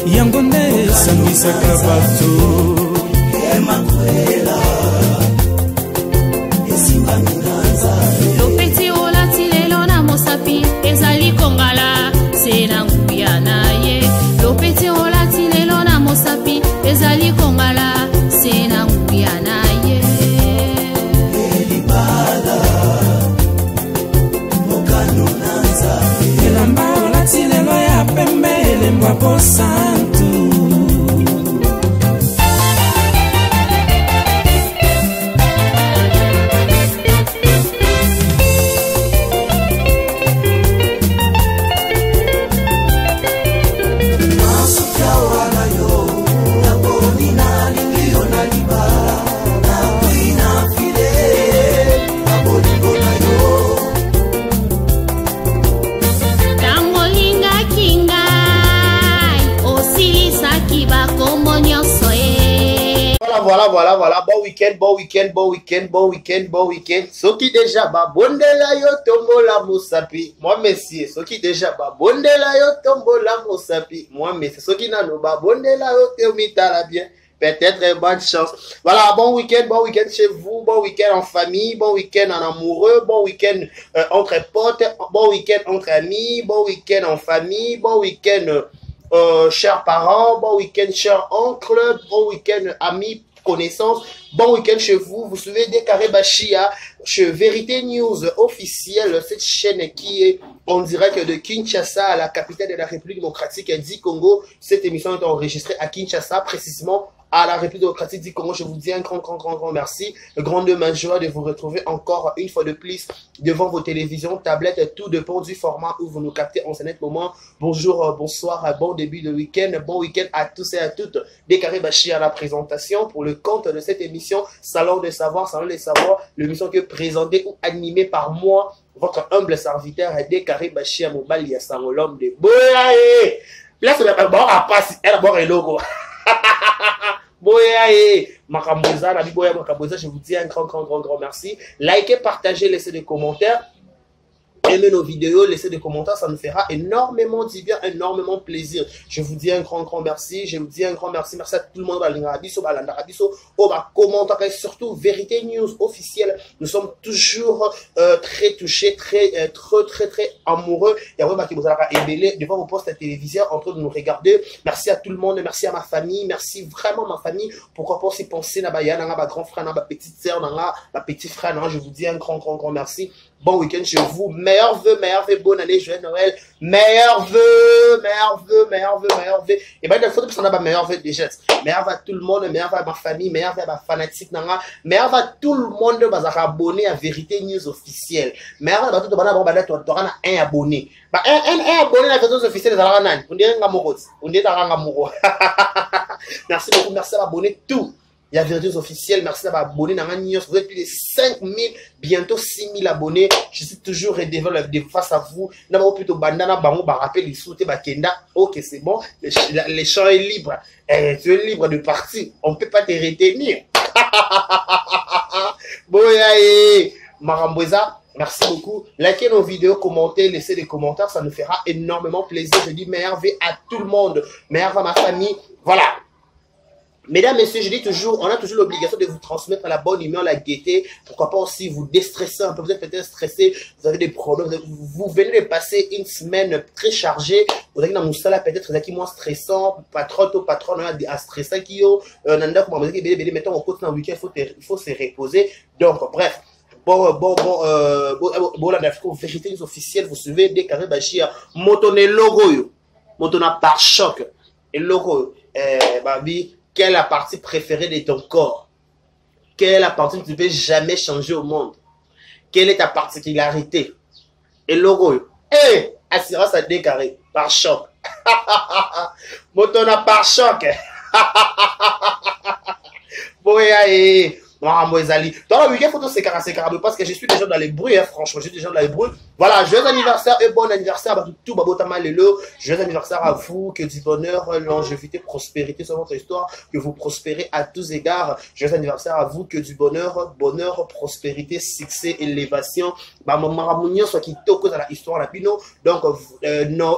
Yangonde Samisa Kabato Le petit olati lelo na mosapi ezali kongala sena nguya na ye. Le petit olati lelo na mosapi ezali kongala sena nguya na ye. Elamba olati lelo ya pembe elemba po santu. Voilà, bon week-end. Ce qui déjà ba bondela yo tombo la mosapi. Moi messieurs, ce qui déjà ba bondela yo tombo la mosapi. Moi messieurs, ce qui n'a no ba bondela yo tomita la bien. Peut-être bonne chance. Voilà, bon week-end chez vous, bon week-end en famille, bon week-end en amoureux, bon week-end entre potes, bon week-end entre amis, bon week-end en famille, bon week-end chers parents, bon week-end chers oncles, bon week-end amis, connaissances, bon week-end chez vous. Vous suivez Décaré Bachia chez Vérité News officielle, cette chaîne qui est en direct de Kinshasa, à la capitale de la République démocratique du Congo. Cette émission est enregistrée à Kinshasa, précisément à la République démocratique du Congo. Je vous dis un grand merci. Grandement joie de vous retrouver encore une fois de plus devant vos télévisions, tablettes, tout dépend du format où vous nous captez en ce net moment. Bonjour, bonsoir, bon début de week-end, bon week-end à tous et à toutes. Décaré Bachi à la présentation pour le compte de cette émission Salon de Savoir, l'émission qui est présentée ou animée par moi, votre humble serviteur Décaré Bachi à Mobali à Sangolom de Boyaé. Là, c'est bon à passer, elle a un logo. Boyaé, Makamoza, la Biboya Makamoza, je vous dis un grand merci. Likez, partagez, laissez des commentaires. Aimez nos vidéos, laissez des commentaires, ça nous fera énormément du bien, énormément plaisir. Je vous dis un grand merci. Je vous dis un grand merci. Merci à tout le monde à l'Ingrabiso, à l'Andarabiso, au commentaire et surtout Vérité News officielle. Nous sommes toujours très touchés, très amoureux. Et après, vous allez ébélé devant vos postes à télévision en train de nous regarder. Merci à tout le monde, merci à ma famille, merci vraiment à ma famille. Pourquoi pas aussi penser à ma grand frère, à ma petite sœur, à ma petit frère. Je vous dis un grand merci. Bon week-end chez vous. Meilleurs vœux, bonne année, joyeux Noël. Meilleurs vœux. Et bien, il faut que ça ait meilleurs vœux déjà. Meilleurs vœux à tout le monde, meilleurs vœux à ma famille, meilleurs vœux à ma fanatique, meilleurs vœux à tout le monde qui va abonner à Vérité News officielle. Meilleurs vœux à tout le monde qui va un abonné. Un abonné à Vérité News officielle, on dirait un amoureux. Merci beaucoup, merci à m'abonner tout. Il y a Vérité officielle, merci d'avoir abonné dans la news. Vous êtes plus de 5000, bientôt 6000 abonnés. Je suis toujours redevant face à vous. D'abord, plutôt bandana, bango, rappel, les sous, bakenda. Ok, c'est bon. Le champ est libre. Tu es libre de partir. On ne peut pas te retenir. Boyaé, Marambouza, merci beaucoup. Likez nos vidéos, commentez, laissez des commentaires. Ça nous fera énormément plaisir. Je dis meilleur vœu à tout le monde. Meilleur à ma famille. Voilà. Mesdames, messieurs, je dis toujours, on a toujours l'obligation de vous transmettre la bonne humeur, la gaieté. Pourquoi pas aussi vous déstresser un peu. Vous êtes peut-être stressé, vous avez des problèmes. Vous venez de passer une semaine très chargée. Vous avez dans Moussala peut-être qui moins stressant. Patron, on a des stressants qui ont. Nanda, comme on dit, mettons on côté dans le week-end, il faut se reposer. Donc, bref. La Vérité officielle, vous suivez Décaré Bachia. Motone logo, motona par choc. Et logo, babi. Quelle est la partie préférée de ton corps? Quelle est la partie que tu ne peux jamais changer au monde? Quelle est ta particularité? Et logo, assurance à Décaré, par choc. Motona par choc. Boya, Dans le week-end, photo c'est carré, parce que je suis déjà dans les bruits, hein, franchement, je suis déjà dans les bruits. Voilà, joyeux anniversaire et bon anniversaire à tout Babotama Lelo. Joyeux anniversaire à vous, que du bonheur, longévité, prospérité sur votre histoire, que vous prospérez à tous égards. Joyeux anniversaire à vous, que du bonheur, prospérité, succès, élévation. Bah, mon maramounion soit qui toque dans la histoire la pino. Donc, non,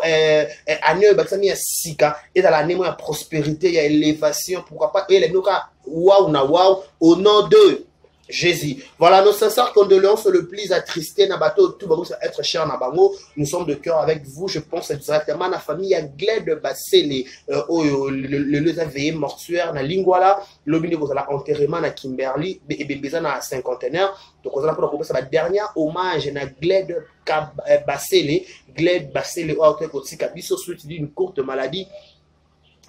année, bah, ça m'y a sika. Et dans l'année, il y a prospérité, il y a élévation. Pourquoi pas, et les noka, waouh, na waouh, au nom de Jésus. Voilà, nos sincères condoléances le plus attristés, Nabato, tout va être cher Nabango. Nous sommes de cœur avec vous. Je pense directement à la famille à Gled Bassele, le veillé mortuaire, na Lingwala, l'obéni vous allez enterrement à Kimberly, et bébé na cinquantenaire. Donc, on va pour ça, la dernière hommage na Gled Bassele, Kabiso, suite d'une courte maladie.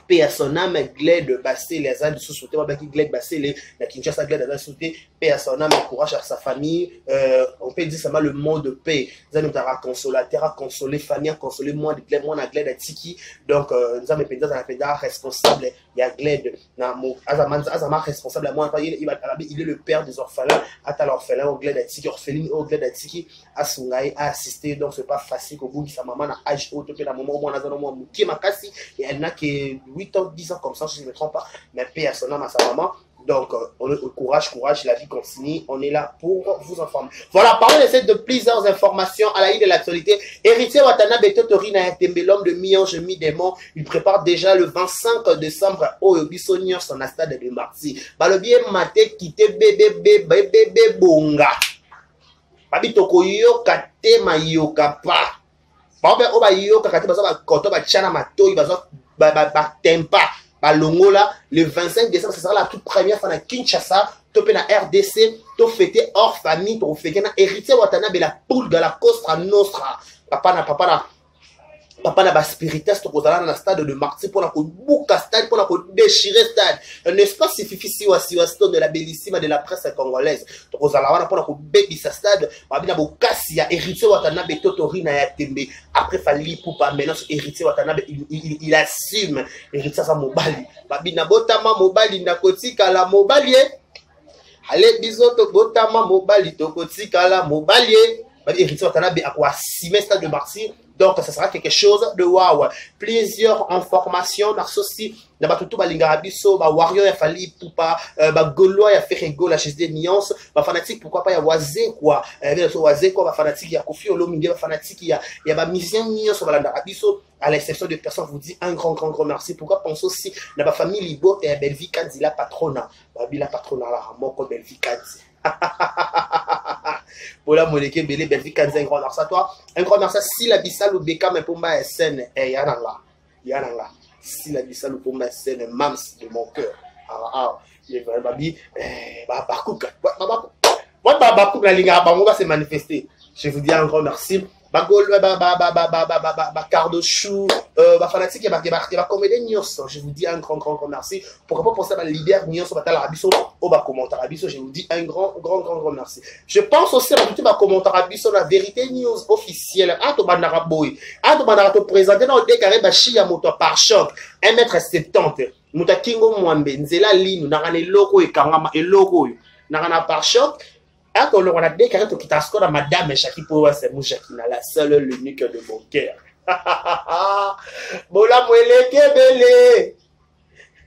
Paix à son âme, Gled Bassele, les âmes de sous-sauté, Gled Bassele, la Kinshasa Gled a sauté, paix à son âme, courage à sa famille. On peut dire seulement le mot de paix. Nous avons consolé, terre consolé, famille consolé, moi, de Gled, moi, Gled à Tiki. Donc, nous avons responsable, il y a Gled, Azama responsable, à moi, il est le père des orphelins, à l'orphelin, au Gled à Tiki, orpheline, au Gled à Tiki, à Sungai, à assister. Donc, c'est pas facile qu'au bout de sa maman, à âge haut, à un moment où on a un moment qui est ma casse, et elle n'a que 8 ans, 10 ans comme ça, si je ne me trompe pas, mais paix à son âme, à sa maman. Donc, courage, la vie continue. On est là pour vous informer. Voilà, parlons de plusieurs informations à la ligne de l'actualité. Héritier Watanabe Totori na Tembe, l'homme de mi-ange, mi-démon, il prépare déjà le 25 décembre au Bisonier son stade de Marty. Bah, le bien maté quitté bébé bonga. Babi toko yoka te ma yoka pa. Babi oba yoka kate baza ba koto ba chana mato baza ba tempa. Balongola, le 25 décembre, ce sera la toute première fois à Kinshasa, topé na RDC, to fêté hors famille, to fêté na héritier Watanabe la poule de la Costa Nostra. Papa na ba spiritas to kozala na stade de Marty pour la bouka stade pour la déchirer stade. Un espace suffisant de la bellissime de la presse congolaise. To kozala wana pour la baby sa stade, babina bokasi ya héritier Watanabe Totori na Yatembe. Après fali poupa maintenant héritier Watanabe il assume héritier sa mobali. Babina botama mobali na kotika la mobali. Allez bisoto botama mobali to kotika la mobali. Babi héritier Watanabe a quoi 6 stade de Marty. Donc, ça sera quelque chose de waouh. Plusieurs informations. Narsosi, Nabatutu Balingarabiso, Warrior, il fallait poupa, Gaulois, il a fait rigolo, la chaise des nuances, fanatique, pourquoi pas, il y a Wazé, quoi. Wazé, quoi, fanatique, il y a Kofi Olomide, fanatique, il y a Misien Nuance, Balingarabiso, à l'exception de personnes, vous dit un grand merci. Pourquoi penser aussi, dans ma famille Libo et Belvi Kanzi, la patrona. La patrona, la Ramoko, Belvi Kanzi. Voilà, Moleke Belé, Belvi Kanzi, un grand merci à toi. Un grand merci à Sila ou Beka, mais pour ma SN, Yananga. Si la Bissal ou pour ma SN, Mams de mon cœur. Il va babi, Bakouk. Moi, Bakouk, la Liga, va se manifester. Je vous dis un grand merci. Cardochou, fanatique, va comméder Nios. Je vous dis un grand merci. Pourquoi pas penser à leader Nios, Batalabiso, au commentaire Abisso. Je vous dis un grand merci. Je pense aussi à tout commentaire Abisso, la vérité news officielle. Ato Bandara Boy, Ato Bandara te présenter dans le décarré Bachi à moto par choc, 1m70. Mouta Kingo Mwambe, Nzela Lino, Narane Loko et Kangama et Loko, Narana par choc. Quand on a déclaré que tu as score à madame Chaki Powa, c'est moi Chaki, la seule, l'unique de mon cœur. Bola Mweleke Bele,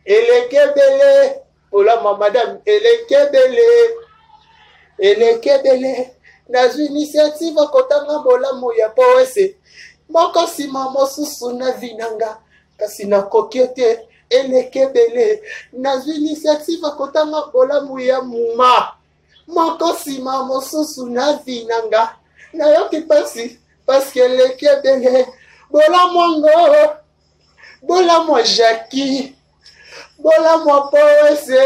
Eleke Bele, Bola madame, Eleke Bele, dans une initiative à Kotanga Bola Moya Poese, Moko Sima Mosusu na Vinanga, Kasina Kokiote, Eleke Bele, dans une initiative à Kotanga Bola Moya Mouma. Moko sima mosusu na vinanga na yoki pasi parce que le kebele bola mongo bola mo Jackie bola mo Poese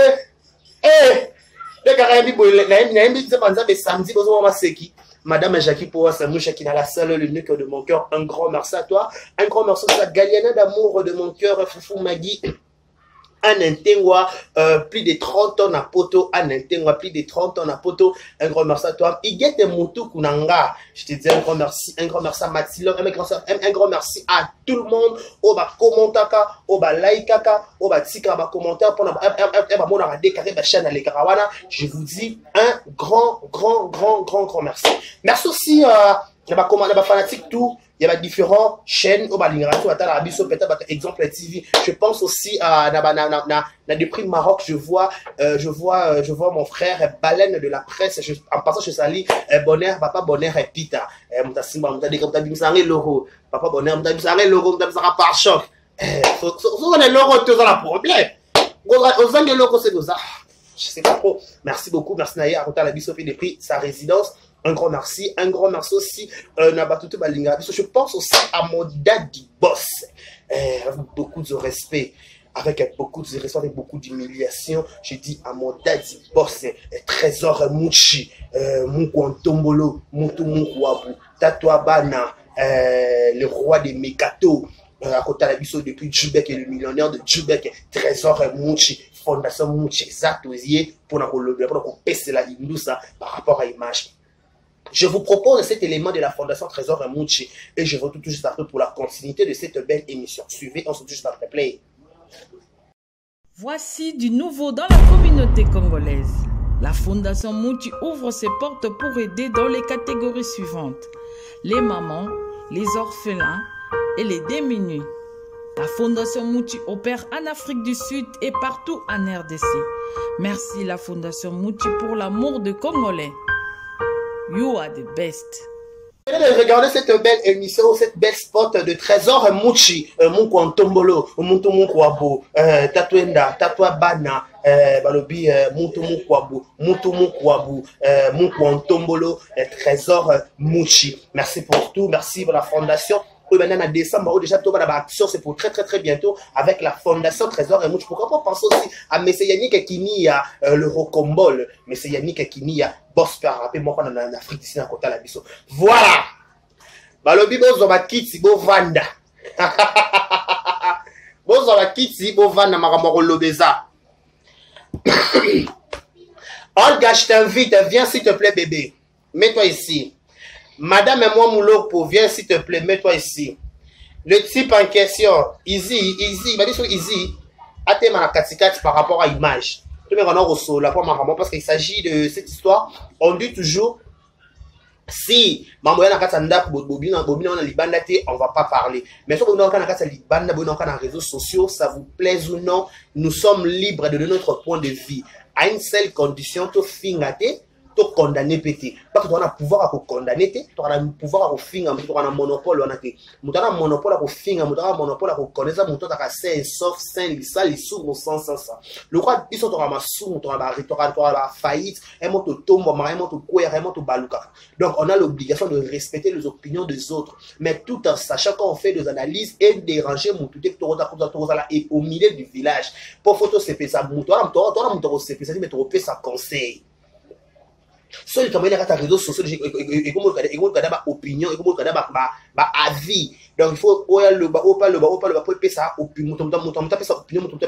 de carrément bola na mbi banza be samedi bozo ma seki madame Jackie Poese moucha qui n'a la seule l'unique de mon cœur. Un grand merci à toi, un grand merci à la Galiana d'amour de mon cœur Foufou Magui. un intengwa, plus de 30 ans à poto, un intengwa, plus de 30 ans à poto, un grand merci à toi. Il y a des motos kunanga, je te dis un grand merci à Mathilde, un grand merci à tout le monde, au bas commentaka, au bas like-kaka, au bas tika, bas commentaire, pour la décarrer la chaîne à l'écarawana. Je vous dis un grand merci. Merci aussi à la fanatique tout. Il y a différentes chaînes au Balingarato, à peut-être exemple TV. Je pense aussi à depuis Maroc, je vois mon frère Baleine de la presse. En passant chez Sali, Bonheur, papa Bonheur et Pita. Papa Bonheur, par choc. On est l'euro, tout ça le problème. Je sais pas trop. Merci beaucoup, merci Naya, à la Bissopie des prix, sa résidence. Un grand merci aussi je pense aussi à mon daddy boss, avec beaucoup de respect, avec beaucoup de respect, avec beaucoup d'humiliation. Je dis à mon daddy boss, Trésor Mouchi, Mukwantongolo, Mutu Mukwabu, Tatoua Bana, le roi des Mekato, à côté de la Bisso depuis Djubek et le millionnaire de Djubek, Trésor Mouchi, Fondation Mouchi, exact, pour nous passer la Indousa par rapport à l'image. Je vous propose cet élément de la Fondation Trésor Mouchi et je vous retrouve tout juste après pour la continuité de cette belle émission. Suivez, on se retrouve juste après. Play. Voici du nouveau dans la communauté congolaise. La Fondation Mouchi ouvre ses portes pour aider dans les catégories suivantes: les mamans, les orphelins et les démunis. La Fondation Mouchi opère en Afrique du Sud et partout en RDC. Merci la Fondation Mouchi pour l'amour des Congolais. You are the best. Regardez cette belle émission, cette belle spot de Trésor Mouchi, Mukwantongolo, Mutu Mukwabo, Tatouenda, Tatoua Bana, Balobi, Mutu Mukwabu, Mukwantongolo, Trésor Mouchi. Merci pour tout, merci pour la fondation. Oui, maintenant, en décembre, déjà, tout va dans l'action, c'est pour très bientôt avec la Fondation Trésor Mouchi. Pourquoi pas penser aussi à M. Yannick Kini, le Rocombol, M. Yannick Kini, boss père, rappelez-moi qu'on en Afrique ici, à côté de la Bisso. Voilà! Balobi, bozoba kiti, bo vanda. Bozoba kiti, bo vanda, maramoro lobeza. Olga, je t'invite, viens s'il te plaît, bébé. Mets-toi ici. Madame et moi, Moulopo, viens s'il te plaît, mets-toi ici. Le type en question, Easy, il m'a dit sur Easy, Atema Katikati par rapport à l'image. Parce qu'il s'agit de cette histoire, on dit toujours, si on ne va pas parler. Mais si on a les réseaux sociaux, ça vous plaise ou non, nous sommes libres de donner notre point de vue. À une seule condition, tout fingaté. Tu condamner pété parce que tu as le pouvoir à condamner, tu as le pouvoir à finir, tu as un monopole, tu as un monopole à finir, tu as un monopole à connaître, tu as un sauf sain, les sous, sans ça. Le roi, ils sont dans la sous, tu as la faillite, et tu tombes, tu baluka. Donc on a l'obligation de respecter les opinions des autres, mais tout en sachant qu'on fait des analyses et déranger mon tout et au milieu du village. Pour photo c'est ça, tu as mais ça conseil. Seul quand même les réseaux sociaux et comment regarder opinion et comment regarder avis. Donc il faut ça opinion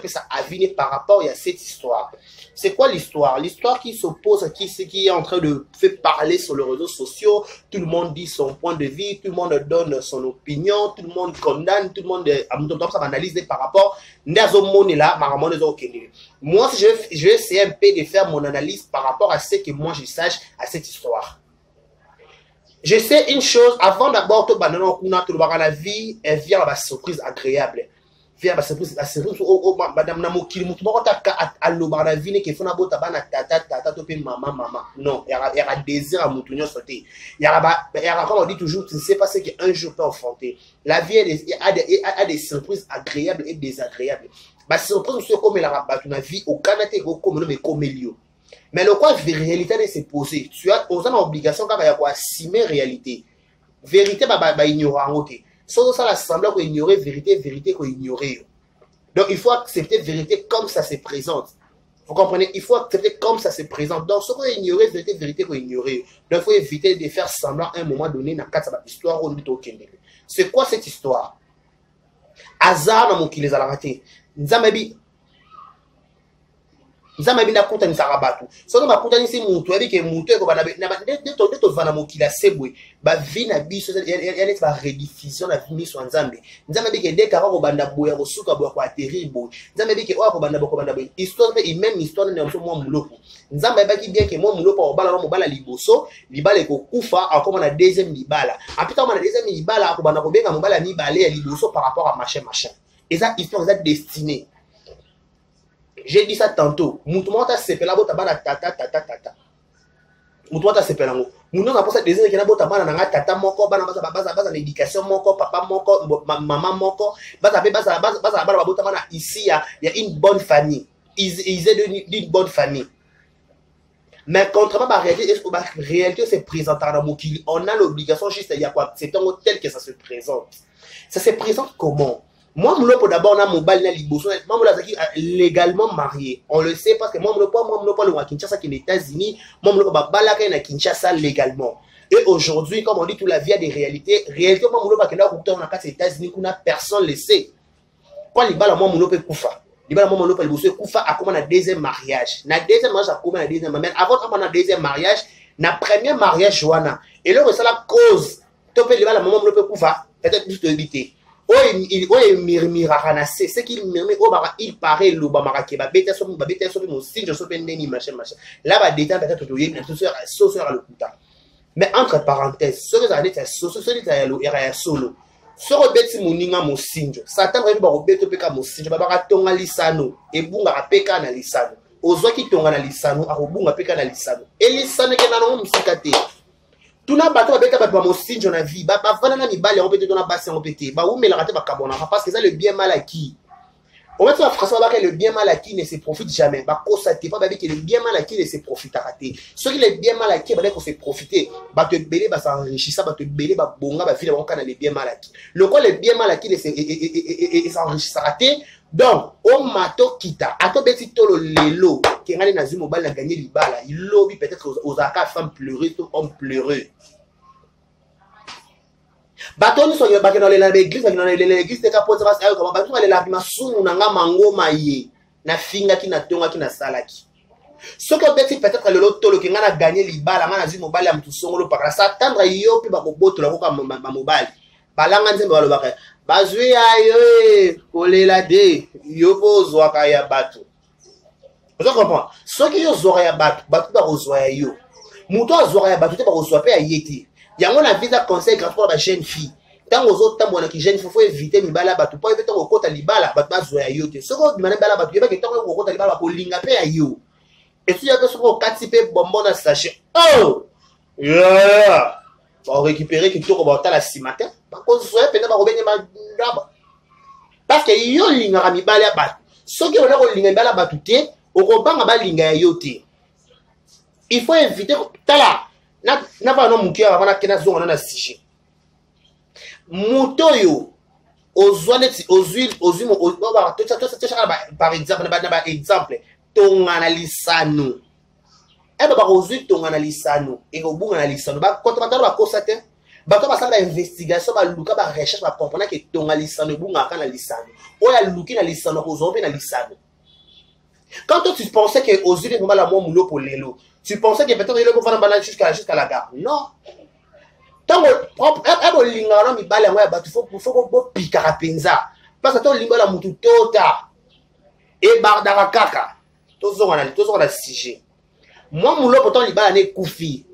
ça avis par rapport à cette histoire. C'est quoi l'histoire? L'histoire qui s'oppose, qui est en train de faire parler sur les réseaux sociaux. Tout le monde dit son point de vue, tout le monde donne son opinion, tout le monde condamne, tout le monde analyse par rapport moi je vais essayer un peu de faire mon analyse par rapport à ce que moi je sache à cette histoire. Je sais une chose, avant d'abord tout la vie, elle vient à la surprise agréable. Vient la surprise madame Namokili la vie qui fona bota bana tata maman. Non, il y a désir à moutonio sauter. Il y a comme on dit toujours, tu ne sais pas ce qu'un jour peut affronter. La vie a des surprises agréables et désagréables. Bah surprise c'est comme la vie au Canada comme Elio. Mais le quoi réalité de se poser, tu as aux obligations quand il y a quoi assumer réalité. Vérité ignorant. Sans ça, l'assemblée qu'on ignorer vérité qu'on ignorer. Donc, il faut accepter vérité comme ça se présente. Vous comprenez? Il faut accepter comme ça se présente. Donc, ce qu'on ignorer, vérité qu'on ignorer. Donc, il faut éviter de faire semblant à un moment donné dans cette histoire. C'est quoi cette histoire? Hasard dans mon qui les a raté. Nzamabi, nzambe bina kuta ni sarabatu sono makuta ni si mutu abi ke mutu eko bana de to vana mokila sebwe ba vina biso ya net ba rediffusion na miso nzambe nzambe bi ke de ka ko banda boya ko suka boya ko terrible nzambe bi ke o ko banda boya histoire pe même histoire na so mo muloko nzambe ba ki bien ke mo muloko o bala no mo bala liboso libala ko kufa akoma na deuxième libala apita na deuxième libala ko banda ko benga mo bala libala ya liboso par rapport à machin et ça histoire ça destinée. J'ai dit ça tantôt. Moutoumata sepela bota bana tata. Moutoumata sepela ngo. Mounou na posa désir kena bota bana nga tata moko bana baza l'éducation moko papa moko maman moko baza bana bota bana ici il y a une bonne famille. Ils est d'une bonne famille. Mais contrairement à la réalité se présente dans mon qu'il on a l'obligation juste il y a quoi c'est un tel que ça se présente. Ça se présente comment? Moi, d'abord, on a mon bal liboso. Moi, légalement marié. On le sait parce que moi, le Kinshasa qui est aux États-Unis, moi, je Kinshasa légalement. Et aujourd'hui, comme on dit, toute la vie a des réalités. Réalité, moi, je on a aux États-Unis, personne ne le sait. Quand les balles, moi, je peux koufa. Les balles, moi, je peux koufa à comment un deuxième mariage. Na deuxième mariage, à comment un deuxième mariage. Avant qu'on un deuxième mariage, na premier mariage, Joana. Et là, c'est la cause. Tu peux les balles, moi, je peux koufa. Peut-être juste éviter. Il murmure, c'est qu'il murmure, il paraît le bamarake, babeta so mon signe, je suis pendeni machin. Là, va détail peut-être tout le kuta. Mais entre parenthèses, ce que ça dit, c'est ce que ça est solo. Ce rebeti moninga mon signe, Satan va ba robeto peka mon signe, ba tonga lisano, et bunga peka na lisano. Ozo ki tonga na lisano, a bunga peka na lisano. Et lisano ke na no msikate. Tuna bato babeta bato ba mosinjo na vie ba vana na mibali on peut te donner basi on peut te ba ou mais la raté ba kabona parce que ça le bien mal acquis. On va dire François ba que le bien mal acquis ne se profite jamais ba constater pas ba que le bien mal acquis ne se profite raté. Ceux qui le bien mal acquis ba qu'on se profiter ba te belé ba s'enrichir ça ba te belé ba bonga ba vile ba kana le bien mal acquis. Le quoi le bien mal acquis ne se s'enrichir raté. Donc on mato kita ato beti tolo lelo qui ngani na zimo bal na gagner libala il lobby peut-être aux aka femmes pleurer tout homme pleureux batoni so yo bakena l'église l'église te kapoza basi ayo kama batoni la masumu na nga mangoma ye na finga ki na tonga ki na salaki ce que beti peut-être le lotolo qui ngana gagner libala ngana zimo bal ya mtu songolo para sa tendre yo pi ba ko botola ko ka mobali balanga nzembe balobaka bazwi ayo kolela de yo bozwa kaya bato. Vous comprenez? Ceux qui ont ya bato ba ozwa ya yo. Muto azwa ya bato te ba ozwa pe ya yeti. Yango na visa conseil grand pour la jeune fille. Tango zo tambo na ki jeune faut éviter mibala bato pas éviter ko kota libala bato bazwa ya yo te. Soko bimana bala bato yeba ke tango ko kota libala ko linga pe ya yo. Et si ya ke soko kati pe bonbon na sachet. Oh! Yeah! On récupérer que tout remonter la cimatin parce que soit peut-être va revenir madaba parce que yo linga mi bala ba so ki ona ko linga bala ba tuté o ko banga ba linga yo te il faut éviter tala na ba no mukia ba na kena zonga na sije moto yo ozwaneti ozimo ba to par exemple ba exemple tonga na lisano eba ba ozwi tonga na lisano e ko bunga na lisano ba contre batalo ba constater ba to ba sala investigation ba luka ba recherche ba comprendre que tonga lisano bunga kana lisano o ya luki na lisano ko zombe na lisano quand toi tu pensais que ozwi de la mo mulo pour lelo tu pensais que peut-être il va faire jusqu'à la gare non tango propre ebo linga na mi bala ngwa ba tu faut ko pika penza parce que to linga la mutu tota e bardaka kaka to zonga na sujet. Moi, mon pourtant libala ne koufi.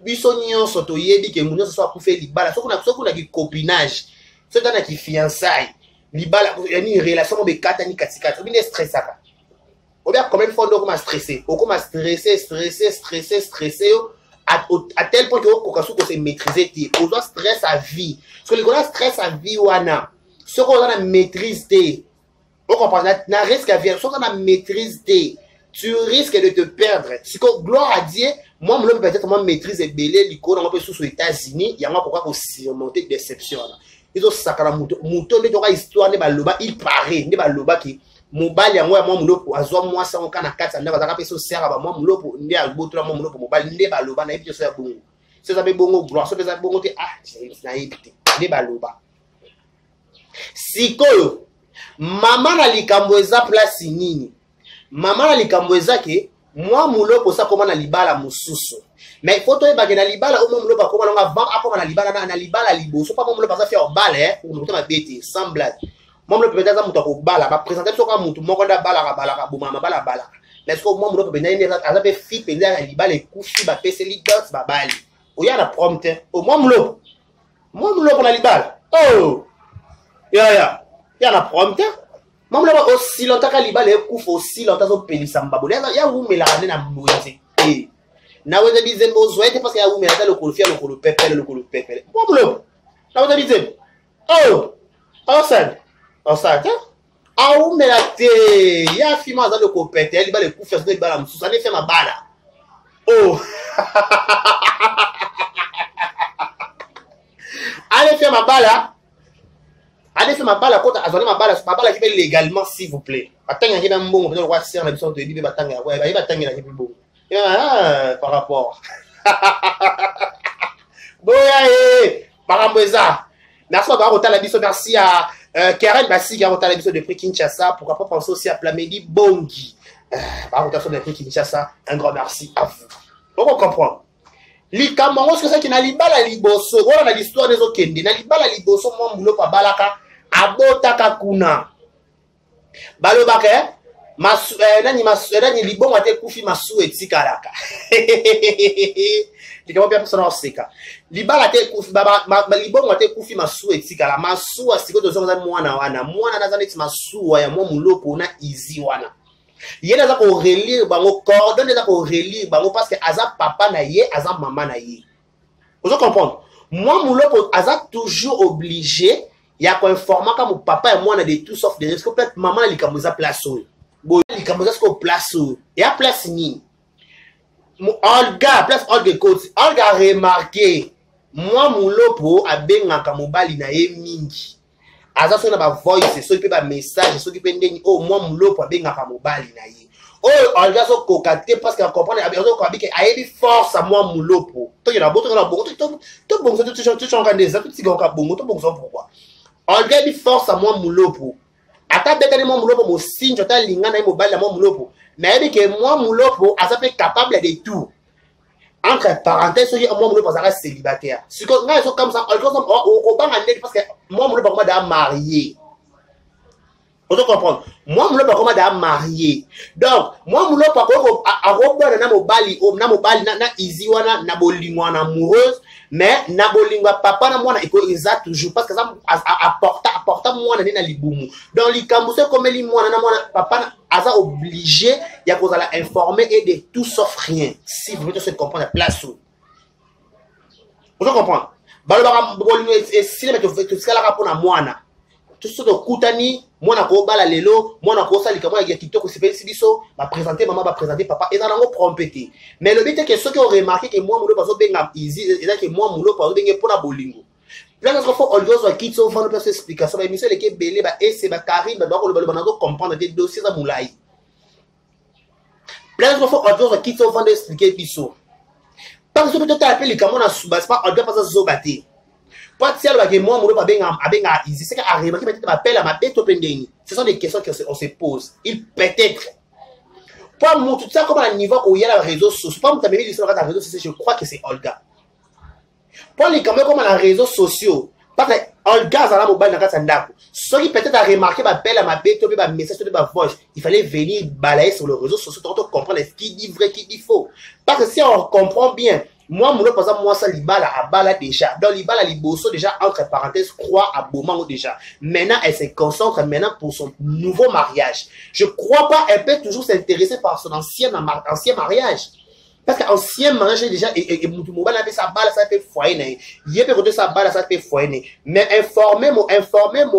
Biso nyonso to yebi ke munyo so koufi libala. So kuna ki copinage. So dans ki fiançailles. Libala yani relation mo be kata ni katikata. Bi ne stressaka. O bien combien de fois on commence stressé. On commence stressé à tel point que on kokasu ko se maîtriser ti. On doit stress à vie. Parce que le gars stress à vie wana. Ce qu'on a maîtrise té. On comprend na risque à vie. So qu'on a maîtrise té. Tu risques de te perdre. Si que gloire à Dieu, moi, je peut-être moi maîtrise et belé l'icône, on peut sous aux États-Unis, il y a moi pourquoi surmonter déception. Ils ont sacré mouton de droit histoire ne baloba, il paraît ne baloba qui mobile ya moi mulopo azwa moi ça on kana 4 ans bazaka peso sera ba moi mulopo ndi albotra moi mulopo mobile ndi baloba na ibyo ça bongo. C'est ça be bongo gloire, ça be ça bongo te na ibite ndi baloba. Sikoyo mama na likambo eza place nini? maman na likambo ezaki moi muloko ça comment na libala mususu mais il faut to ba na libala au moins muloko comment longa avant akoma na libala liboso pas muloko ça faire balle pour nous ma bête sans blague moi muloko peut-être ça muto ko bala ba présenter so ka mutu moko nda bala ka buma bala mais est-ce que moi muloko peut na azape fi penza na libala ekufi ba pese li dots ba bali o ya na prompte au moi muloko na libala oh ya na prompte Maman là aussi longtemps que libala ekufa aussi longtemps so pelisa mbabole ya umela kana na mboze na weza bizembe ozwete parce que ya umela ta lokolo fia lokolo pepele maman na weza bizembe ça a umela te ya fima za lokolo pepele libala ekufa so libala mususa ne fait ma bala allez faire ma bala. Allez faire ma balle à côté, azali ma balle qui fait légalement s'il vous plaît. Attends, il y a un bon, on va voir si on a besoin de bibi batanga. Ouais, il va batanga la bon. Par rapport. Boya par rapport ça. Merci à Barota la biso, merci à Karen Bassi qui a reté la biso de prix Kinshasa. Pourquoi pas penser aussi à Plamedi Bongi. Barota sur le prix Kinshasa, un grand merci à vous. Donc on comprend. Likambo ce que c'est qui na libala liboso on a l'histoire des okende na libala liboso mo mbulo pa balaka abotaka kuna balobaka masu nani libongo ate kufi masu etikalaka likambo pia persona oseka libala ate kufi libongo ate kufi masu etikala masu asiko tozonga mwana nazaneti masu ya mo muloko na izi wana il a ko relire bango coordonner za ko relire bango parce que aza papa na ye aza maman na ye vous comprendre moi muloko aza toujours obligé ya ko informer ka mon papa et moi na de tout sauf de risque peut-être maman likambo za place bo likambo za ko place et à place ni Olga place Olga côté Olga remarqué moi muloko abengaka mobali na ye mingi aza so na ba voice so pe ba message so ki pe ndeni moi mulopo abengaka mobali na ye Olga so kokate parce que comprendre abezo ko abike ayebi force à moi mulopo to yena boto na bongo to bongo to changa des tout ti gonka bongo to bongo pourquoi Olga bi force à moi mulopo ata bekani moi mulopo mo sinjo ta linga na mobali na moi mulopo na yebi ke moi mulopo aza pe capable de tout entre parenthèses ceux qui moi mulopo aza célibataire c'est que nga so comme ça Olga so au banga net parce que moi mulopo comment da marié. Vous comprenez? Moi, je ne sais pas comment marié. Donc, moi, je ne sais pas comment na easy wana na bolingwa na amoureuse, mais na bolingwa papa na mwana eko exact toujours parce que ça apporta mwana na libumu. Donc, likambo c'est comme li mwana na mwana papa na aza obligé ya ko la informer et de tout sauf rien. Si vous voulez se comprendre la place. Vous comprenez? Balo bolingwa si le mettre tout ça la rapport na mwana. Tout ce que kutani mwana ko bala lelo mwana ko sali kama ya TikTok c'est biso ba présenter maman ba présenter papa et dans ngo prompété mais le but est que ceux qui ont remarqué que moi mulo paso benga easy et là que moi mulo paso benga pona bolingo là parce que faut Olga so qui so vendre plus explication ba mission leke belé ba et c'est ba Karim ba ko le banano comprendre des dossiers za moulai là parce que faut Olga so qui so vendre expliquer biso parce que peut-être appeler comment na suba c'est pas Olga paso zo baté. Ce sont des questions qu'on se pose. Il peut-être. Pour moi, tout ça, comme à un niveau où il y a les réseaux sociaux, je crois que c'est Olga. Pour les caméras comme à les réseaux sociaux, parce que Olga, ça a mobile dans le cas ceux qui peut-être a remarqué ma belle, ma bête, ma message, ma voix, il fallait venir balayer sur les réseaux sociaux pour comprendre ce qui dit vrai, qui dit faux. Parce que si on comprend bien, moi, par exemple, moi, ça, libala a bala déjà. Donc, libala liboso déjà, entre parenthèses, croit à Beaumont déjà. Maintenant, elle se concentre maintenant pour son nouveau mariage. Je crois pas, elle peut toujours s'intéresser par son ancien mariage. Parce qu'ancien mariage, déjà, et Moutoumouba n'a pas sa balle, ça fait foyer. Il peut côté sa balle, ça fait foyer. Mais informer mon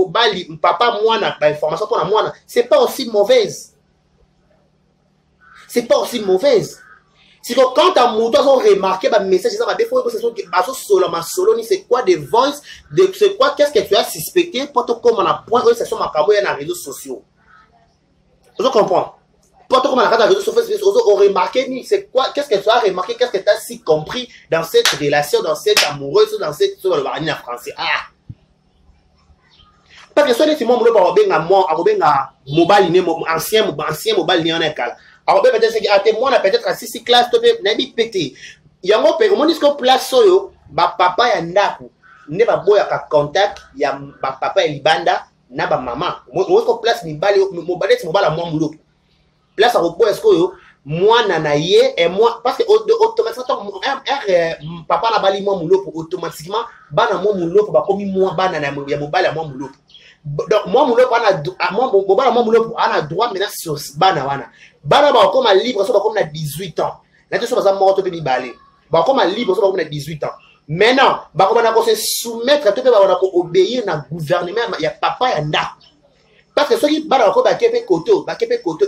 bali, papa, moi, n'a pas information pour moi, c'est pas aussi mauvaise. C'est pas aussi mauvaise. C'est que quand un mouton a remarqué un message, c'est quoi des voices, c'est quoi, qu'est-ce que tu as suspecté pour te comme on a point de session dans les réseaux sociaux. Vous comprenez? Pour te comme on a dans les réseaux sociaux, on remarqué, c'est quoi, qu'est-ce que tu as remarqué, qu'est-ce que tu as si compris dans cette relation, dans cette amoureuse, dans cette, sur le marine en français. Ah! Parce que soit moi molopo akobenga mobile né ancien mobile né en ekala. Alors peut-être que à moi peut-être à 6 classe to na bi pété. Yango pe on dit que place soyo ba papa ya ndako ne ba boya ka contact ya ba papa ya libanda na ba maman. Moi ko place mibale mobile mobile moi molopo. Place à repos est-ce que moi nanaye et moi parce que automatiquement papa na bali moi molopo automatiquement bana moi molopo ba komi moi bana na ya mobile moi molopo. Donc moi molopo ana droit maintenant sur bana wana bana ba comme libre so ba comme na 18 ans na to so ba mo to pe mibale ba comme libre so ba comme na 18 ans maintenant ba comme na ko se soumettre to pe ba ko obéir na gouvernement ya papa ya nda parce que ceux qui bana ko ba kepe koto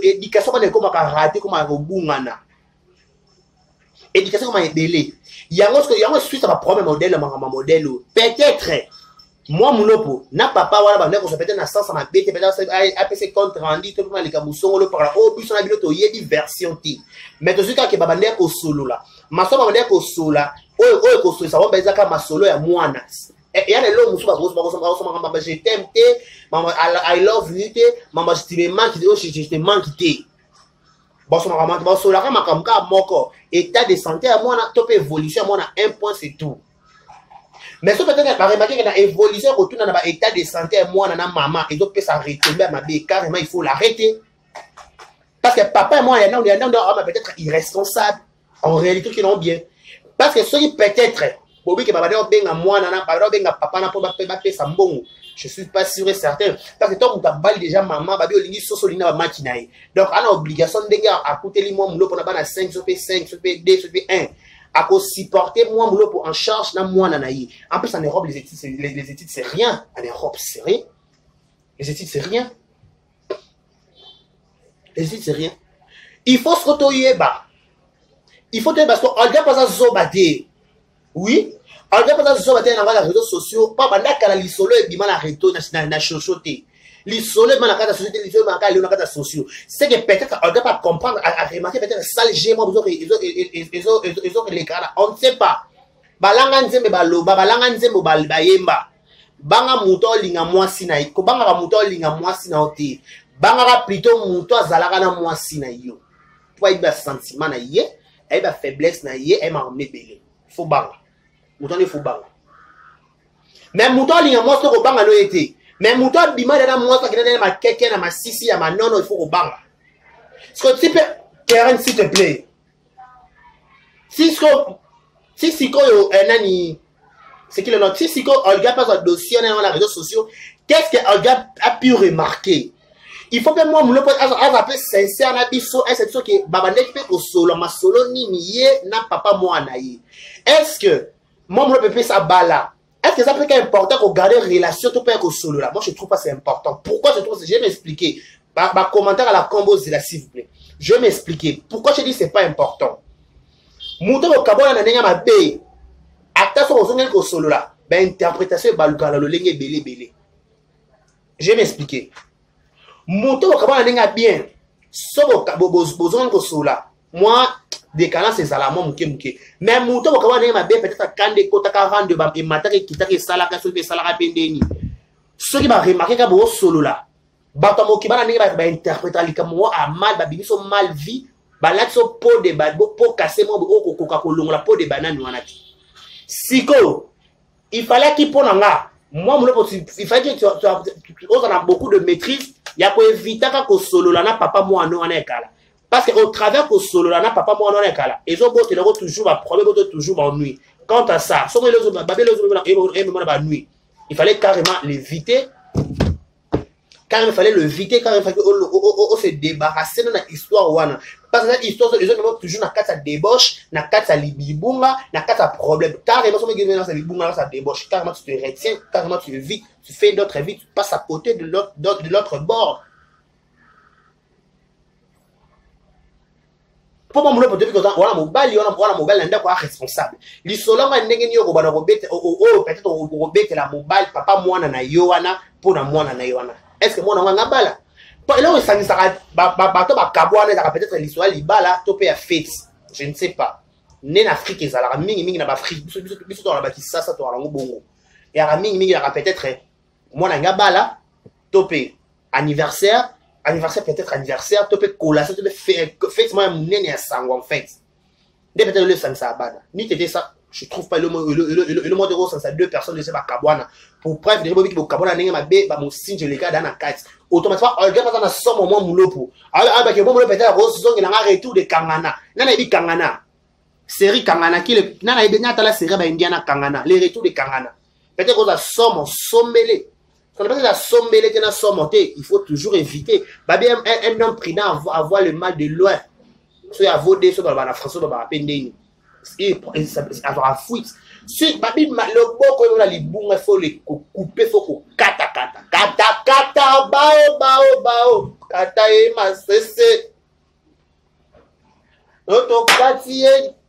éducation ba ne ko ma rater ko ma robungana éducation ko ma ebele yango suite à ma problème modèle peut-être moi molopo na papa wala ba ndeko so peut-être na sens ma bête peut-être APC compte rendu to ma lika musongolo par la au biso na biloto yebi version ti mais to zuka ke baba ndeko solo la maso baba ndeko sola oyo ko so ça va bezaka masolo ya mwana ya le lo musu ba mama je t'aime te mama I love you te mama je te manque je te manque te bon so mama ba sola ka makamka moko état de santé à mwana to pe évolution à mwana 1 point c'est tout. Mais ce peut-être pas remarquer que la évolution retourne dans l'état de santé moi na maman et donc peut s'arrêter à ma bé carrément il faut l'arrêter parce que papa et moi il y a peut-être irresponsable en réalité qui non bien parce que ceux qui peut-être bobi que baba benga moi na benga papa na pas ça mbongo je suis pas sûr et certain parce que toi on t'a balle déjà maman babi olingi soso lina ba makinae donc on a obligation denga à coûter li moi mlo pour na bana 5 sur 5 sur 2 sur 1 à cause supporter moi en charge na moi nanaï. En plus en Europe les études c'est rien. En Europe c'est rien. Les études c'est rien. Les études c'est rien. Il faut se retourner bas. Il faut te parce qu'on regarde pas ça zobate. Oui. On regarde pas ça zobate dans les réseaux sociaux. Pas banda kala li solo et bima na reto na chochoté. Les soleils dans la société, les soleils dans la sociaux. C'est que peut-être on ne doit pas comprendre, à remarquer peut-être ça les géments, ils ont les cas là. On ne sait pas. Balanga nzembe baloba, balanga nzembe balbayemba. Banga muto linga mwasi na iko, banga muto linga mwasi na ote. Banga plutôt muto azalaka na mwasi na yo. Toi il y a sentiment na yé, il y a faiblesse na yé, il m'a emmené belé. Faut banga. Muto ne faut banga. Mais muto linga mwasi ko banga no été. Mais mouton bima dans moi qui est dans ma keke na ma sisi ya ma nono il faut au banga. Ce que tu peux Karen s'il te plaît. Si yo nani c'est qui le nom si Olga passe un dossier dans les réseaux sociaux qu'est-ce que Olga a pu remarquer il faut que moi me le pose à peu sincère na biso c'est sûr que baba nek pe ko solo ma solo ni miye na papa moi na ye est-ce que moi me le peut ça bala. Est-ce que ça peut être important qu'on garde une relation tout avec solo là? Moi je trouve pas c'est important. Pourquoi je trouve je vais m'expliquer. Ma commentaire à la combo c'est là s'il vous plaît. Je vais m'expliquer. Pourquoi je dis c'est pas important. Mouton au kabona na nenga ma bé. Acta so ozongel ko solo là. Ben interprétation baluka la lolenge belé. Je vais m'expliquer. Mouton au kabona nenga bien. So bozongel ko solo là. Moi décalance c'est ça muke mais muto bokaba na mabe peut-être kande kota ka rendre ba mataki kitaki sala ka sobe sala ka pendeni ceux qui va remarquer ka bo solo là bato mo ki bana ninga ba interpréter lika mo a mal ba biso mal vie ba la so po de ba po casser mo ko koka ko longola po de banane wana ti siko il fallait qu'il pona nga moi il fallait que tu as beaucoup de maîtrise ya ko éviter ka ko solo là na papa mo ano wana ekala. Parce qu'au travers de solo là, papa moi non est là. Et donc ils ont toujours un problème, toujours ennui. Quant à ça, il fallait carrément l'éviter. Carrément il fallait l'éviter, carrément il fallait se débarrasser de l'histoire. Parce que l'histoire, ils ont toujours na carte à débauche, na carte à libibunga, na carte à problème. Carrément, si on a libibunga, ça débauche. Carrément tu te retiens, carrément tu évites, tu fais d'autres vies, tu passes à côté de l'autre bord. Pour moi le peut-être que voilà mobile ndako responsable li solanga ndenge niyo ko bana ko bete peut-être ko bete la mobile papa mwana na yo wana pour na mwana na yo wana est-ce que mwana nga bala pas là ça ba to ba kabwana ça peut-être l'histoire libala to pe ya fête je ne sais pas né en Afrique ezala mingi na ba Afrique biso to la ba kisasa to la bongo et ara mingi na peut-être mwana nga bala topé anniversaire peut-être anniversaire topé collation topé fête moi munene ya sango en fait dès peut-être le sang ça bana ni t'étais ça je trouve pas le mot de rose ça deux personnes de ces bakabwana pour preuve de bobi ki bakabwana ndenge mabe ba mo sinje le cas dans la carte automatiquement on regarde dans somme moi mulopo ba ke bon peut-être rose zongi na retour de Kangana nana ebi Kangana série Kangana qui le nana ebi nyata la série ba indiana Kangana les retours de Kangana peut-être qu'on a somme sommélé. Quand on a sommélé, il faut toujours éviter. Un homme prudent avoir le mal de loin. Soit à voder, soit dans la France, soit dans la peine. Avoir à fuite. Si le bon qu'on a les bons, il faut les couper, il faut kata. Kata, bao. Kata et ma cesse.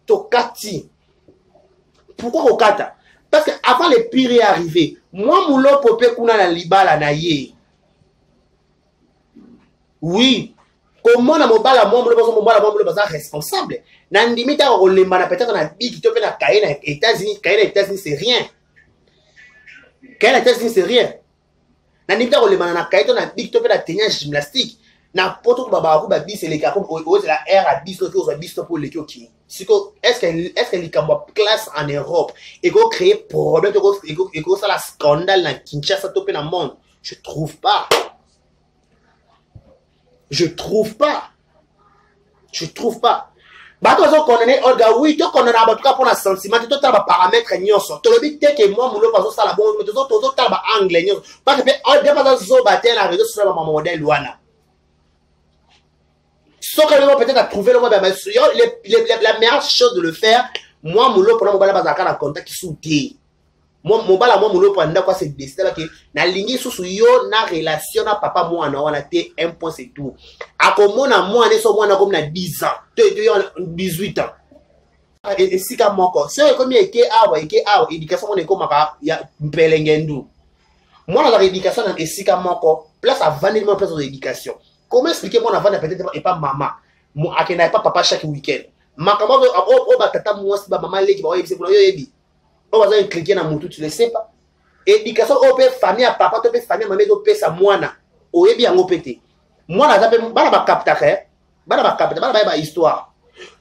Tokati. Pourquoi au kata? Parce que avant le pire est arrivé, moi moulo popé kuna na libala na ye. Oui, comment na mobala moi moulo baza responsable. Na ndimita ko lemba peut-être na big to pe na kaina États-Unis c'est rien. Kaina États-Unis c'est rien. Na ndimita ko lemba na kaina na big to pe na tenir gymnastique. Na poto baba ko ba bis les gars comme c'est la air à 10 to bis pour les qui. Est-ce que les classe en Europe et qu'on crée problème et qu'on ça la scandale dans Kinshasa topé dans le monde? Je trouve pas. Bah toi qu'on est Olga oui toi qu'on a en tout cas pour la sentiment toi tu as paramètres nyoso to le bit que moi mulo pas ça la bon mais toi tu as anglais nyoso parce que on dépasse zo bater la réseau sur ma modèle wana. Sauf que peut-être à trouver le mobile, la meilleure chose de le faire, moi, mon lot pour le mobile, la contact qui soutient. Moi, mon bala, moi, mon lot pour quoi c'est décidé que na ligne sous yo na relation na papa moi na wana te un point c'est tout. A comme na moi ne so moi na comme na 10 ans, 18 ans. Et si comme moi c'est comme yeke awa éducation on est comme ya mpelengendu. Moi la éducation na esika moko place à 20 000 place d'éducation. Comment expliquer mon avant peut-être et pas maman mon akena pas papa chaque week-end makamba o batata moi si maman leki ba yebise pour yo yebi o baza cliquer na mutu tu le sais pas éducation o pe famille à papa to pe famille maman to pe sa mwana o yebi yango pété mwana za pe bana ba capta bana ba histoire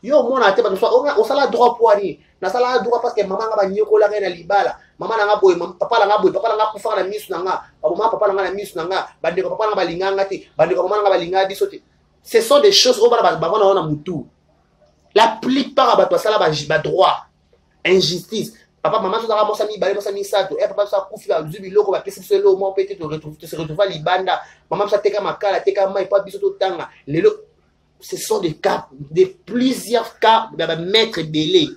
yo mwana te ba o sala droit pour ani na sala droit parce que maman nga ba nyokola na libala maman nga boy papa nga boy papa nga kufa na misu nga papa nga na misu nga bandeko papa nga balinga ngati bandeko maman nga balinga disote. Ce sont des choses au bana na mutu la plupart ba to sala ba droit injustice papa maman to za mosa mi bale mosa mi sato papa sa kufi ba zubi loko ba pesi selo mo peut-être se retrouver libanda maman sa teka makala teka mai pa biso to tanga lelo. Ce sont des cas, de plusieurs cas de maître Belé.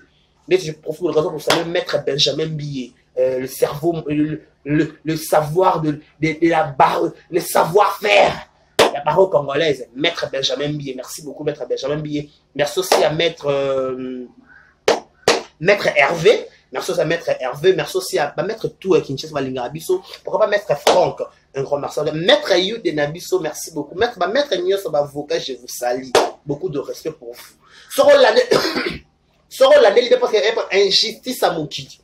Mais je profite de l'occasion pour saluer maître Benjamin Billet, le cerveau, le savoir de la barre, le savoir-faire, la barre congolaise, maître Benjamin Billet. Merci beaucoup, maître Benjamin Billet. Merci aussi à maître Hervé. Merci aussi à maître Hervé. Merci aussi à maître Tou Kinshasa Malingabiso. Pourquoi pas maître Franck? Un grand merci. Maître Ayou de Nabiso, merci beaucoup. Maître Nyos, avocat, je vous salue. Beaucoup de respect pour vous. Soro l'année, parce qu'il y a une injustice à Moukidi.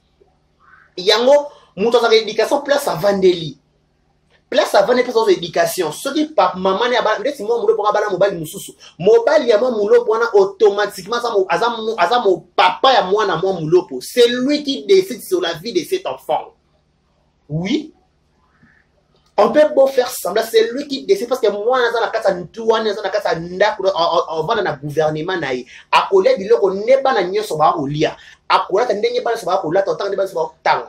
Yango, mouton à l'éducation, place à Vandeli. Place à Vandeli, place à l'éducation. Ce qui par maman, si moi, moulo pour abala mobile moussou. Mobile, y'a moi, moulo pour automatiquement, ça mon papa, y'a moi, na moi, moulo pour. C'est lui qui décide sur la vie de cet enfant. Oui. On peut beau faire semblant, c'est lui qui décide parce que moi, on va dans le gouvernement. À côté de l'eau, on n'est pas dans le soba au lia. À côté de l'eau, soba au lia, autant de temps.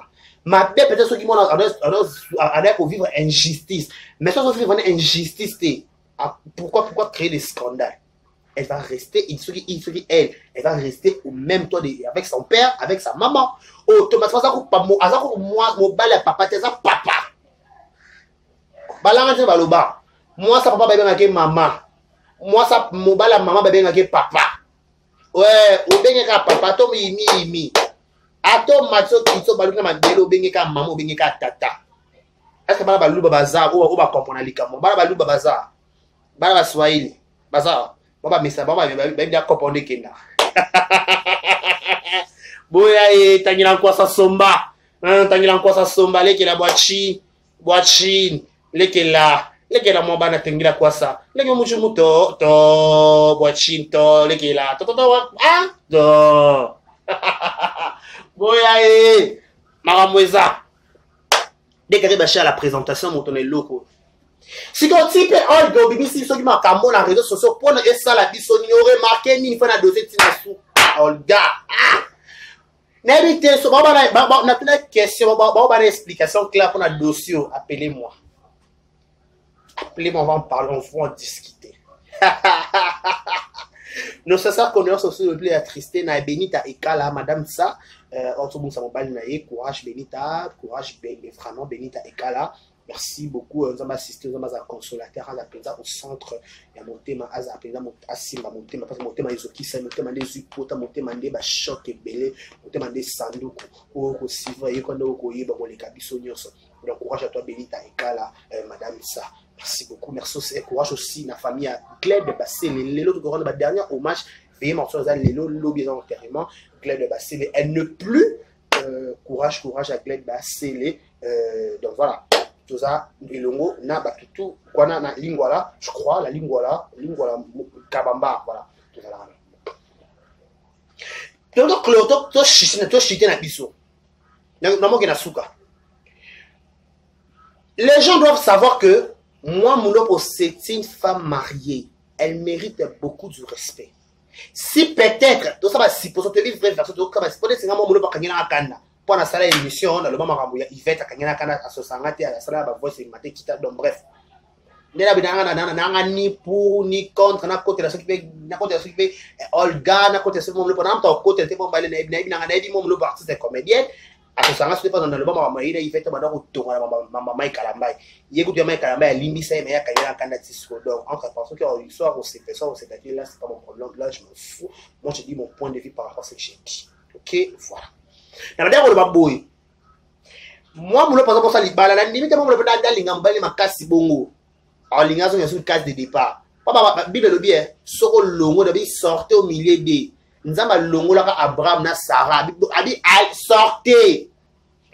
Ma père, peut-être ceux qui m'ont pour vivre injustice. Mais si on vivre une injustice, pourquoi créer des scandales? Elle va rester, elle va rester au même toit avec son père, avec sa maman. Automatiquement, moi, mon bal à papa, c'est ça, papa. Baloba. Moi, ça papa bébé maman. Moi, ça mobile maman bébé papa. Ouais, ou bien papa, to mi. Ato matso kitso baluka mandelo bengi ka maman bengi ka tata. Est-ce que bala baluba bazar ou ba comprendre likamo? Bala baluba bazar. Bala Swahili. Bazar. Baba misa baba bébé comprendre kenda. Boya tangira kwa sa somba. Tangira kwa sa somba leki la boachi. Lekela mo bana tengila kwa sa. Leke muchumu to boachinto lekela. To ah do. Boya maramweza. Dès que tu à la présentation, mon ton est loco. Si tu type Olga, BBC, ceux qui m'ont camé dans les réseaux sociaux, pour et ça la bisonne, il aurait marqué ni fait la dosée de Olga. N'habitez sur on a une question, on a une explication claire pour notre dossier. Appelez-moi. Appelez-moi, on va en parler, on va en discuter. Nos sœurs connaissent aussi le plus attristé, na Benita Ekala, madame ça, courage Benita, courage vraiment Benita Ekala. Merci beaucoup, nous avons assisté, nous avons un consolateur au centre, il y a mon thème, mon thème, parce que mon thème est qui mon thème des upota, mon thème des choc et belé, mon thème des sandouk, ou aussi, voyez, quand on y va, les cabissonios. Donc, courage à toi, Benita Ekala, madame ça. Merci beaucoup, merci aussi, courage aussi, la famille à Gled de Bassé, l'autre grand de ma dernière hommage, veillez morceau à l'eau bien enterrement, Gled de Bassé, elle ne plus, courage à Gled de Bassé, donc voilà, tout ça, les longo, na batutu, quoi na lingwala, je crois, la lingwala, kabamba, voilà, tout ça là. Donc, toi, chité na biso, normalement, il y a souka. Les gens doivent savoir que moi, Moulopo, c'est une femme mariée. Elle mérite beaucoup de respect. Si peut-être, tout ça va si pour te vivre vrai version, peut-être c'est un Moulopo qui a Kanda. Pour la salle d'émission, dans le moment où il va être à Kanda à 60 à la salle de voix, c'est maté qui t'a donc bref. Ni pour ni contre, n'a côté la s'occuper, n'a côté la s'occuper, Olga, n'a côté ce Moulopo, n'a pas côté, t'es bon, balé, n'a Moulopo artiste comédienne. Asosanga c'était pas dans le moment où il fait maintenant au tour maman Kalambai. Il écoute maman Kalambai limbi ça mais il y a un discours donc entre personnes qui ont une histoire au CPS au CPT là c'est pas mon problème là je me fous. Moi je dis mon point de vue par rapport à ce que j'ai dit. OK, voilà. Na ndako le baboy. Moi mon par exemple ça libala na limite moi le peut dans lingamba les makasi bongo. Alors lingazo il y a une case de départ. Papa Bible le bien soko longo de sortir au milieu des Nzamba longo la Abraham na Sarah abi sortez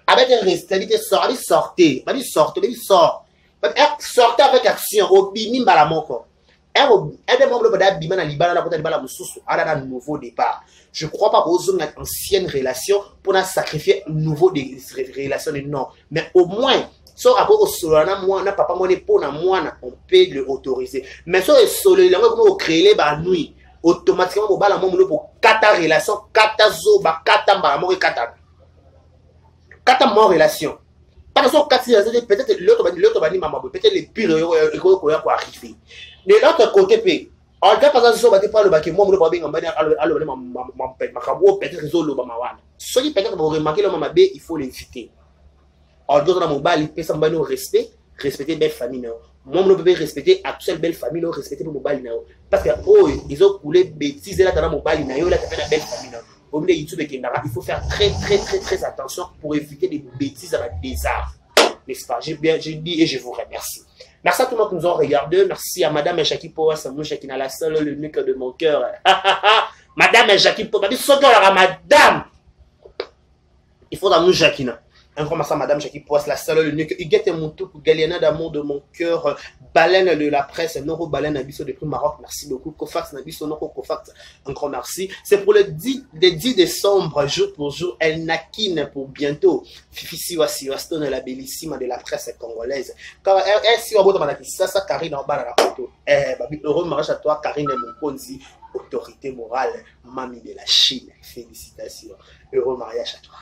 avec responsabilité sortez sortez avec action obimi mbala moko un membre de bima na libala na kota libala mususu ala na nouveau départ. Je crois pas aux une ancienne relation pour na sacrifier nouveau des relations non mais au moins so rapport au solana moi na papa moi ne pour na moi on peut le autoriser mais so solo le ngo créer ba nuit automatiquement au bala momo pour kata relation kata zoba kata mbala mo kata mon relation parce que peut-être l'autre va dire maman peut-être les pires quoi arriver de l'autre côté p on peut pas ça va pas le bac moi mo bien ngamba allo makabo peut-être zolo ba mawana so qui peut-être vous remarquer le maman b il faut l'éviter on doit dans mon bal il peut s'emballer au respecter belle famille non moi je peux respecter à toute belle famille non respecter pour mon bal parce que oh ils ont coulé bêtises là dans mon bal là tu fais la belle famille non au milieu YouTube il faut faire très attention pour éviter des bêtises à la désart n'est-ce pas j'ai dit et je vous remercie. Merci à tout le monde qui nous a regardé. Merci à Madame Jackie Powa, Samoucha qui n'a la seule l'unique de mon cœur. Madame Jackie Powa, madame il faut dans nous Jacquina. Un grand merci à Madame Jackie Poisse, la seule l'unique. Huguette et Moutou, Galiana d'amour de mon cœur, baleine de la presse, Noro Baleine Abisso depuis Maroc, merci beaucoup. Kofax Nabisso, Noro Kofax, un grand merci. C'est pour le 10 décembre, jour pour jour, El Nakine pour bientôt. Fifi Siwa Siwa Stone, la bellissime de la presse congolaise. Car elle, si on va dans ça, Karine en bas dans la photo. Heureux mariage à toi, Karine Mokonzi, autorité morale, mamie de la Chine. Félicitations. Heureux mariage à toi.